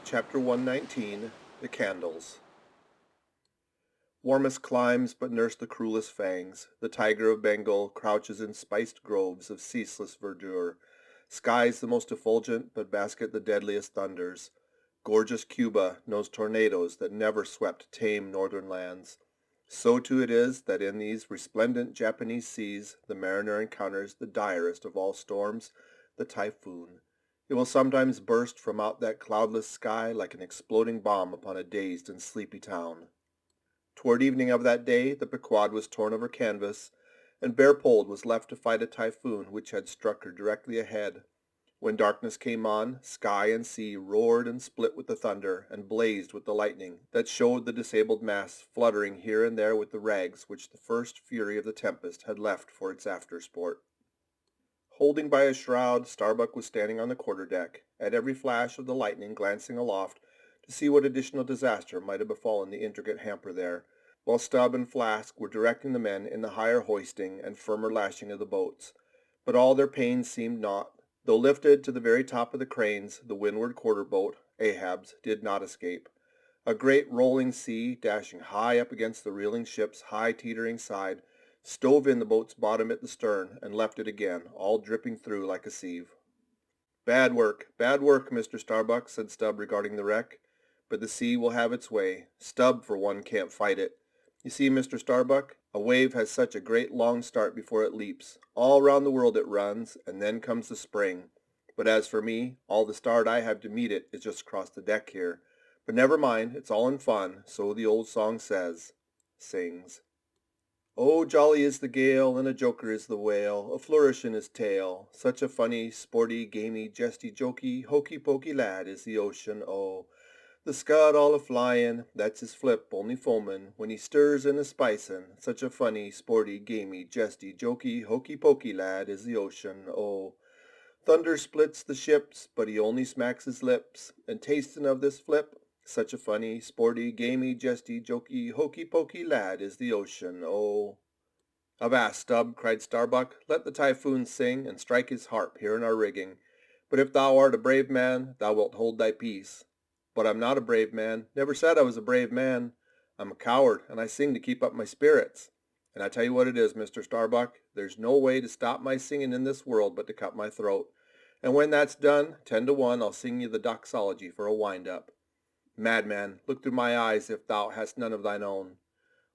Chapter 119, The Candles. Warmest climes but nurse the cruelest fangs. The tiger of Bengal crouches in spiced groves of ceaseless verdure. Skies the most effulgent but basket the deadliest thunders. Gorgeous Cuba knows tornadoes that never swept tame northern lands. So too it is that in these resplendent Japanese seas the mariner encounters the direst of all storms, the typhoon. It will sometimes burst from out that cloudless sky like an exploding bomb upon a dazed and sleepy town. Toward evening of that day the Pequod was torn of her canvas, and bare-poled was left to fight a typhoon which had struck her directly ahead. When darkness came on, sky and sea roared and split with the thunder, and blazed with the lightning, that showed the disabled masts fluttering here and there with the rags which the first fury of the tempest had left for its after-sport. Holding by a shroud, Starbuck was standing on the quarter-deck, at every flash of the lightning glancing aloft to see what additional disaster might have befallen the intricate hamper there, while Stubb and Flask were directing the men in the higher hoisting and firmer lashing of the boats. But all their pains seemed naught. Though lifted to the very top of the cranes, the windward quarter-boat, Ahab's, did not escape. A great rolling sea, dashing high up against the reeling ship's high teetering side, stove in the boat's bottom at the stern, and left it again, all dripping through like a sieve. Bad work, Mr. Starbuck," said Stubb regarding the wreck. "But the sea will have its way. Stubb, for one, can't fight it. You see, Mr. Starbuck, a wave has such a great long start before it leaps. All round the world it runs, and then comes the spring. But as for me, all the start I have to meet it is just across the deck here. But never mind, it's all in fun, so the old song says," sings. "Oh, jolly is the gale, and a joker is the whale, a flourish in his tail. Such a funny, sporty, gamey, jesty, jokey, hokey-pokey lad is the ocean, oh. The scud all a-flyin', that's his flip, only foamin', when he stirs in a spicin'. Such a funny, sporty, gamey, jesty, jokey, hokey-pokey lad is the ocean, oh. Thunder splits the ships, but he only smacks his lips, and tastin' of this flip, such a funny, sporty, gamey, jesty, jokey, hokey-pokey lad is the ocean, oh." "Avast, Stubb," cried Starbuck, "let the typhoon sing, and strike his harp here in our rigging. But if thou art a brave man, thou wilt hold thy peace." "But I'm not a brave man. Never said I was a brave man. I'm a coward, and I sing to keep up my spirits. And I tell you what it is, Mr. Starbuck, there's no way to stop my singing in this world but to cut my throat. And when that's done, 10 to 1, I'll sing you the doxology for a wind-up. Madman, look through my eyes if thou hast none of thine own.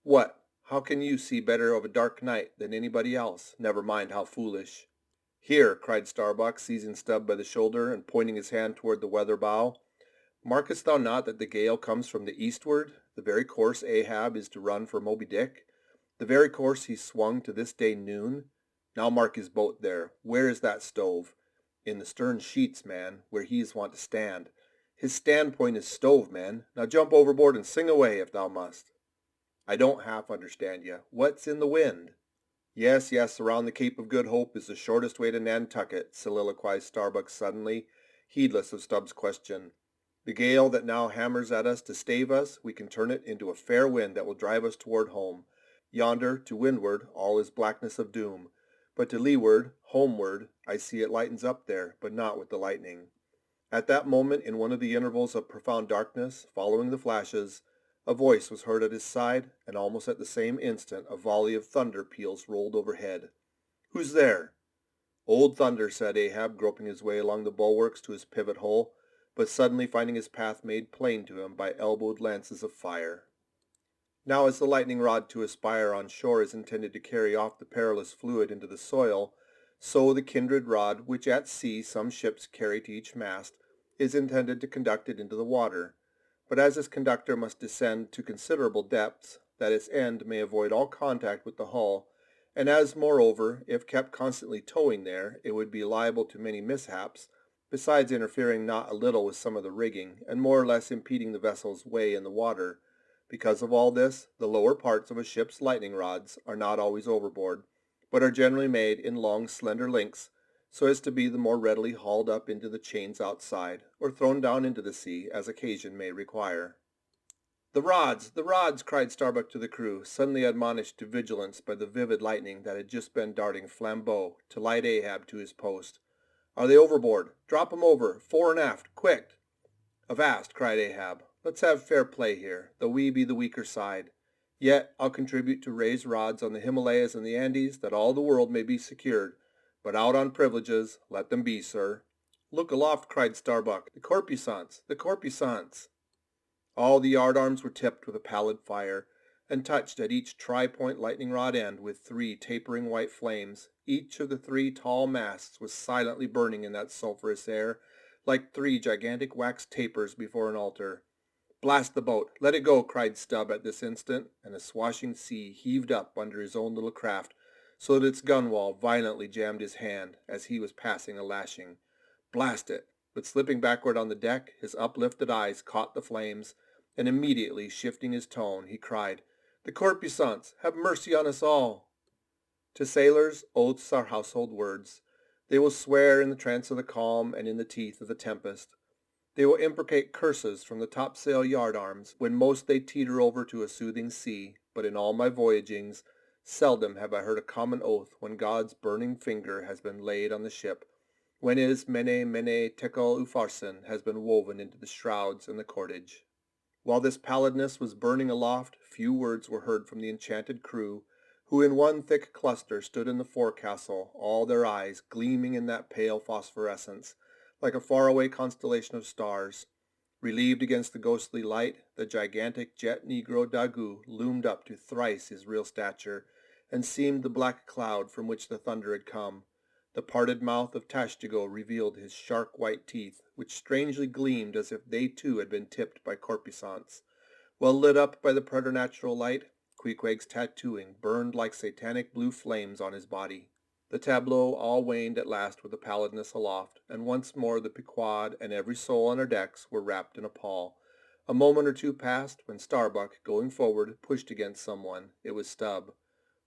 What? How can you see better of a dark night than anybody else? Never mind how foolish." "Here," cried Starbuck, seizing Stubb by the shoulder and pointing his hand toward the weather bow. "Markest thou not that the gale comes from the eastward, the very course Ahab is to run for Moby Dick, the very course he swung to this day noon? Now mark his boat there. Where is that stove? In the stern sheets, man, where he is wont to stand. His standpoint is stove, man. Now jump overboard and sing away if thou must." "I don't half understand you. What's in the wind?" Yes, around the Cape of Good Hope is the shortest way to Nantucket," soliloquized Starbuck suddenly, heedless of Stubb's question. "The gale that now hammers at us to stave us, we can turn it into a fair wind that will drive us toward home. Yonder, to windward, all is blackness of doom. But to leeward, homeward, I see it lightens up there, but not with the lightning." At that moment, in one of the intervals of profound darkness, following the flashes, a voice was heard at his side, and almost at the same instant a volley of thunder peals rolled overhead. "Who's there?" "Old Thunder," said Ahab, groping his way along the bulwarks to his pivot hole, but suddenly finding his path made plain to him by elbowed lances of fire. Now as the lightning rod to a spire on shore is intended to carry off the perilous fluid into the soil, so the kindred rod which at sea some ships carry to each mast is intended to conduct it into the water. But as this conductor must descend to considerable depths, that its end may avoid all contact with the hull, and as, moreover, if kept constantly towing there, it would be liable to many mishaps, besides interfering not a little with some of the rigging, and more or less impeding the vessel's way in the water. Because of all this, the lower parts of a ship's lightning rods are not always overboard, but are generally made in long, slender links, so as to be the more readily hauled up into the chains outside, or thrown down into the sea as occasion may require. The rods!" cried Starbuck to the crew, suddenly admonished to vigilance by the vivid lightning that had just been darting flambeau to light Ahab to his post. "Are they overboard? Drop 'em over, fore and aft, quick!" Avast, cried Ahab. Let's have fair play here, though we be the weaker side. Yet I'll contribute to raise rods on the Himalayas and the Andes, that all the world may be secured. But out on privileges, let them be, sir. Look aloft, cried Starbuck. The corpusants! The corpusants! All the yardarms were tipped with a pallid fire, and touched at each tri-point lightning rod end with three tapering white flames. Each of the three tall masts was silently burning in that sulphurous air, like three gigantic wax tapers before an altar. Blast the boat! Let it go! Cried Stubb at this instant, and a swashing sea heaved up under his own little craft, so that its gunwale violently jammed his hand as he was passing a lashing. Blast it! But slipping backward on the deck, his uplifted eyes caught the flames, and immediately shifting his tone, he cried, "The corpusants! Have mercy on us all!" To sailors, oaths are household words. They will swear in the trance of the calm and in the teeth of the tempest. They will imprecate curses from the topsail yard arms, when most they teeter over to a soothing sea, but in all my voyagings, seldom have I heard a common oath when God's burning finger has been laid on the ship, when his mene mene tekel upharsin has been woven into the shrouds and the cordage. While this pallidness was burning aloft, few words were heard from the enchanted crew, who in one thick cluster stood in the forecastle, all their eyes gleaming in that pale phosphorescence, like a faraway constellation of stars. Relieved against the ghostly light, the gigantic jet negro Daggoo loomed up to thrice his real stature, and seemed the black cloud from which the thunder had come. The parted mouth of Tashtego revealed his shark white teeth, which strangely gleamed as if they too had been tipped by corpusants. Well lit up by the preternatural light, Queequeg's tattooing burned like satanic blue flames on his body. The tableau all waned at last with the pallidness aloft, and once more the Pequod and every soul on her decks were wrapped in a pall. A moment or two passed, when Starbuck, going forward, pushed against someone. It was Stubb.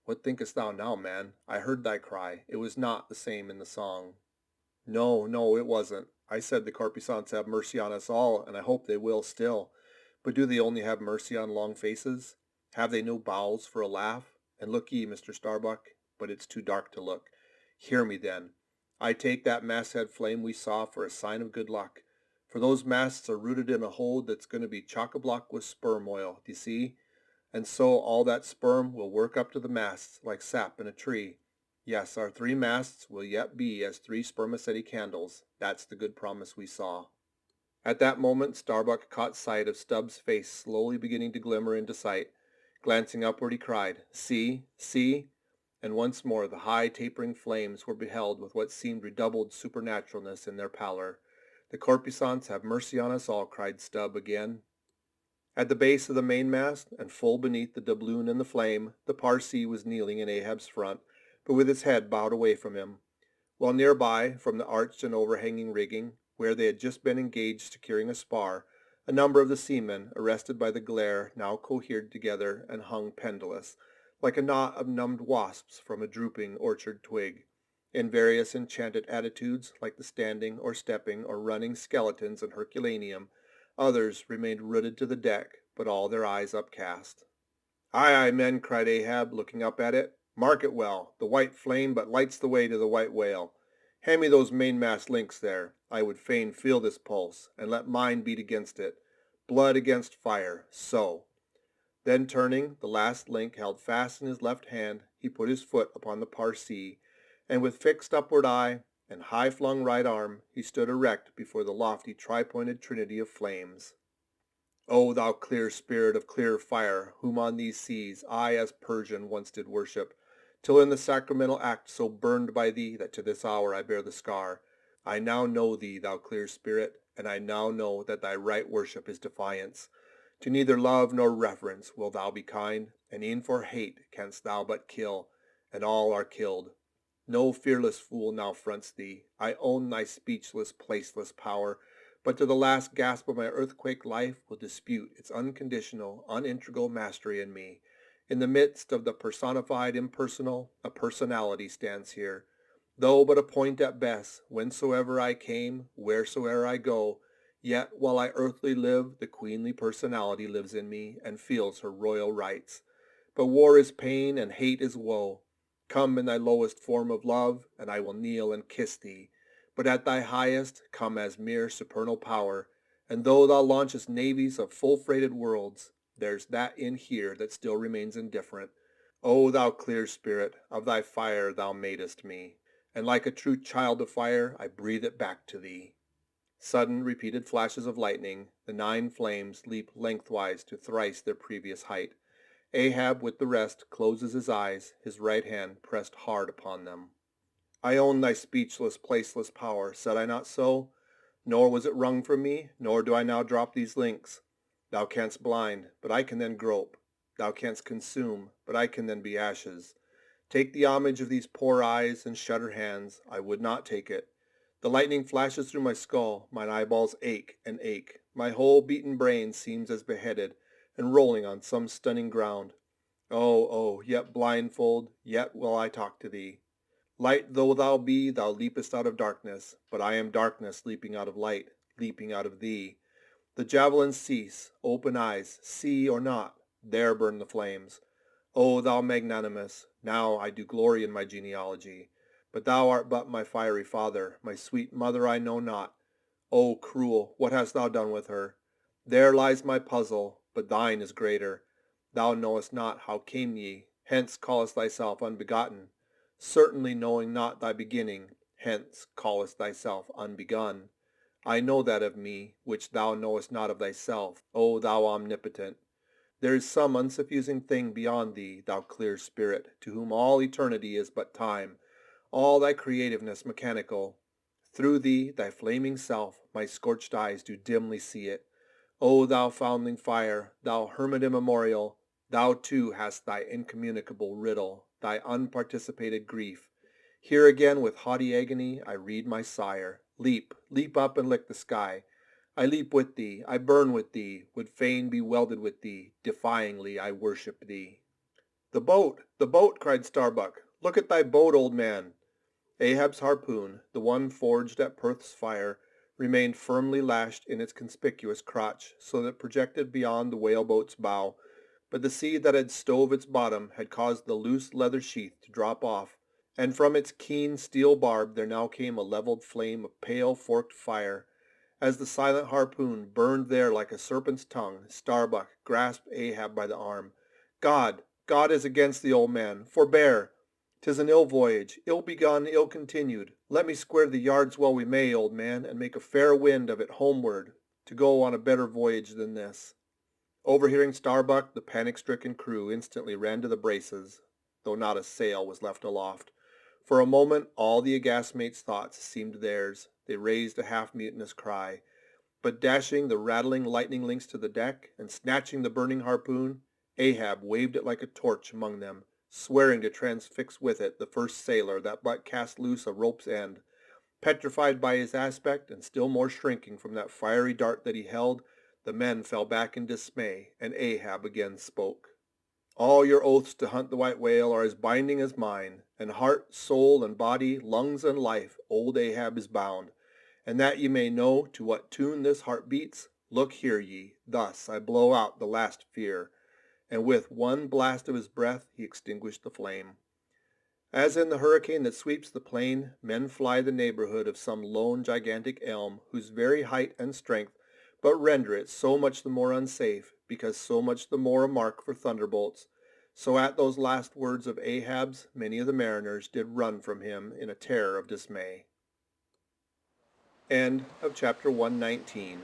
"What thinkest thou now, man? I heard thy cry. It was not the same in the song." "No, no, it wasn't. I said the corpusants have mercy on us all, and I hope they will still. But do they only have mercy on long faces? Have they no bowels for a laugh? And look ye, Mr. Starbuck, but it's too dark to look. Hear me, then. I take that masthead flame we saw for a sign of good luck. For those masts are rooted in a hold that's going to be chock-a-block with sperm oil, d'ye see? And so all that sperm will work up to the masts like sap in a tree. Yes, our three masts will yet be as three spermaceti candles. That's the good promise we saw." At that moment Starbuck caught sight of Stubb's face slowly beginning to glimmer into sight. Glancing upward, he cried, "See, see!" And once more the high tapering flames were beheld with what seemed redoubled supernaturalness in their pallor. "The corpusants have mercy on us all," cried Stubb again. At the base of the mainmast, and full beneath the doubloon and the flame, the Parsee was kneeling in Ahab's front, but with his head bowed away from him, while nearby, from the arched and overhanging rigging, where they had just been engaged securing a spar, a number of the seamen, arrested by the glare, now cohered together and hung pendulous, like a knot of numbed wasps from a drooping orchard twig, in various enchanted attitudes, like the standing or stepping or running skeletons in Herculaneum. Others remained rooted to the deck, but all their eyes upcast. "Aye, aye, men," cried Ahab, looking up at it. "Mark it well. The white flame but lights the way to the white whale. Hand me those mainmast links there. I would fain feel this pulse, and let mine beat against it. Blood against fire. So." Then turning, the last link held fast in his left hand, he put his foot upon the Parsee, and with fixed upward eye and high-flung right arm, he stood erect before the lofty tri-pointed trinity of flames. "O thou clear spirit of clear fire, whom on these seas I as Persian once did worship, till in the sacramental act so burned by thee that to this hour I bear the scar, I now know thee, thou clear spirit, and I now know that thy right worship is defiance. To neither love nor reverence will thou be kind, and e'en for hate canst thou but kill, and all are killed. No fearless fool now fronts thee. I own thy speechless, placeless power, but to the last gasp of my earthquake life will dispute its unconditional, unintegral mastery in me. In the midst of the personified impersonal, a personality stands here. Though but a point at best, whensoever I came, wheresoe'er I go, yet while I earthly live, the queenly personality lives in me and feels her royal rights. But war is pain and hate is woe. Come in thy lowest form of love, and I will kneel and kiss thee. But at thy highest, come as mere supernal power, And though thou launchest navies of full-freighted worlds, there's that in here that still remains indifferent. O thou clear spirit, of thy fire thou madest me, and like a true child of fire I breathe it back to thee. Sudden repeated flashes of lightning, the 9 flames leap lengthwise to thrice their previous height. Ahab with the rest closes his eyes, his right hand pressed hard upon them. I own thy speechless, placeless power, said I not so? Nor was it wrung from me, nor do I now drop these links. Thou canst blind, but I can then grope. Thou canst consume, but I can then be ashes. Take the homage of these poor eyes and shutter hands, I would not take it. The lightning flashes through my skull, mine eyeballs ache and ache. My whole beaten brain seems as beheaded, and rolling on some stunning ground. Oh, yet blindfold, yet will I talk to thee. Light though thou be, thou leapest out of darkness, but I am darkness leaping out of light, leaping out of thee. The javelins cease, open eyes, see or not, there burn the flames. O thou magnanimous, now I do glory in my genealogy, but thou art but my fiery father, my sweet mother I know not. O cruel, what hast thou done with her? There lies my puzzle, but thine is greater. Thou knowest not how came ye, hence callest thyself unbegotten. Certainly knowing not thy beginning, hence callest thyself unbegun. I know that of me, which thou knowest not of thyself, O thou omnipotent. There is some unsuffusing thing beyond thee, thou clear spirit, to whom all eternity is but time, all thy creativeness mechanical. Through thee, thy flaming self, my scorched eyes do dimly see it. O thou foundling fire, thou hermit immemorial, thou too hast thy incommunicable riddle, thy unparticipated grief. Here again with haughty agony I read my sire. Leap, leap up and lick the sky. I leap with thee, I burn with thee, would fain be welded with thee, defyingly I worship thee. The boat, cried Starbuck. Look at thy boat, old man. Ahab's harpoon, the one forged at Perth's fire, remained firmly lashed in its conspicuous crotch, so that it projected beyond the whaleboat's bow, but the sea that had stove its bottom had caused the loose leather sheath to drop off, and from its keen steel barb there now came a leveled flame of pale forked fire. As the silent harpoon burned there like a serpent's tongue, Starbuck grasped Ahab by the arm. God is against the old man. Forbear. 'Tis an ill voyage, ill begun, ill continued. Let me square the yards while we may, old man, and make a fair wind of it homeward, to go on a better voyage than this. Overhearing Starbuck, the panic-stricken crew instantly ran to the braces, though not a sail was left aloft. For a moment all the aghast mates' thoughts seemed theirs. They raised a half-mutinous cry. But dashing the rattling lightning links to the deck, and snatching the burning harpoon, Ahab waved it like a torch among them, swearing to transfix with it the first sailor that but cast loose a rope's end. Petrified by his aspect, and still more shrinking from that fiery dart that he held, the men fell back in dismay, and Ahab again spoke. All your oaths to hunt the white whale are as binding as mine, and heart, soul, and body, lungs and life, old Ahab is bound. And that ye may know to what tune this heart beats, look here ye, thus I blow out the last fear. And with one blast of his breath he extinguished the flame. As in the hurricane that sweeps the plain, men fly the neighborhood of some lone gigantic elm, whose very height and strength but render it so much the more unsafe, because so much the more a mark for thunderbolts, so at those last words of Ahab's, many of the mariners did run from him in a terror of dismay. End of chapter 119.